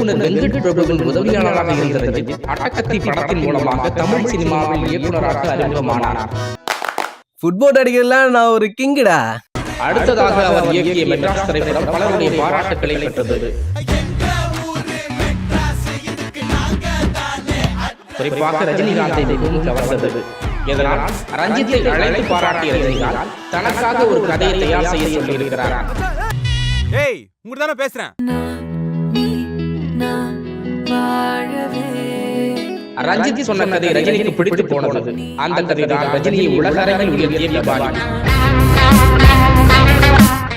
இயக்குனர் வெங்கட் பிரபுவின் உதவியாளராக இருந்த ரஞ்சித் அட்டகத்தி படத்தின் மூலமாக தமிழ் சினிமாவில் இயக்குனராக அறிமுகமானார். ஃபுட்பால் அடிக்கலாம் நான் ஒரு கிங்கடா. அடுத்ததாக அவர் இயக்கிய மெட்ராஸ் திரைப்படம் பலருடைய பாராட்டுக்களை பெற்றது. குறிப்பாக ரஜினிகாந்தை மிகவும் கவர்ந்தது. இதனால் ரஞ்சித்தை அழைத்து பாராட்டிய ரஜினிகாந்த் தனக்காக ஒரு கதையை தயார் செய்ய சொல்லியிருக்கிறார். ஏய் உங்க தான பேசுறேன். ரஞ்சித் சொன்ன கதை ரஜினிக்கு பிடித்து போனது. அந்த கதை தான் ரஜினியை உலக அரங்கில் உயர்த்திய விபாரி.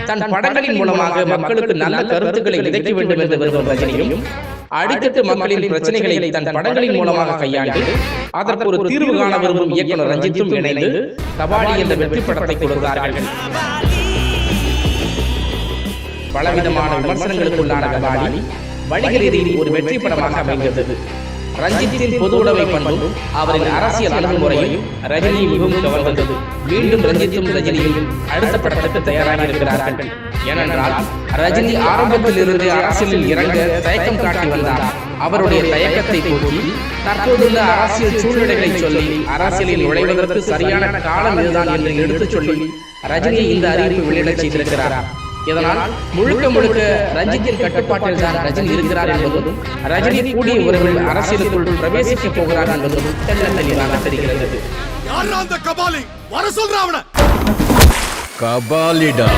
தன் படங்களின் மூலமாக மக்களுக்கு நல்ல கருத்துக்களை விதைக்க வேண்டும் என்று விரும்பும் ரஜினியும் அடித்தட்டு மக்களின் பிரச்சனைகளை தன் படங்களின் மூலமாக கையாண்டு அதற்கு ஒரு தீர்வு காண விரும்பும் இயக்குனர் ரஞ்சித்தும் இணைந்து கபாலி என்ற வெற்றி படத்தை கொடுத்தார்கள். பலவிதமான விமர்சனங்களுக்குள்ளான கபாலி வணிகரீதியில் ஒரு வெற்றி படமாக அமைந்தது. ரஞ்சித்தின் பொது உடைமை பண்பும் அவரின் அரசியல் அணுகுமுறையும் ரஜினியை மிகவும் கவர்ந்தது. மீண்டும் ரஞ்சித்தும் அடுத்த படத்துக்கு தயாராக இருக்கிறார்கள். ஏனென்றால் ரஜினி ஆரம்பத்தில் இருந்து அரசியலில் இறங்க தயக்கம் காட்டி வந்தார். அவருடைய தயக்கத்தை போக்கி தற்போதுள்ள அரசியல் சூழ்நிலைகளை சொல்லி அரசியலில் நுழைவதற்கு சரியான காலம் இதுதான் என்று எடுத்துச் சொல்லி ரஜினியை இந்த அறிவிப்பு வெளியிடச் செய்திருக்கிறார். இதனால் முழுக்க ரஞ்சித்தின் கட்டுப்பாட்டில் தான் ரஜினி இருக்கிறார் என்பதும் ரஜினி கூடிய உறவில் அரசியலுக்குள் பிரவேசிக்க போகிறார் என்பதும் தெளிவாக தெரிகிறது. கபாலிடா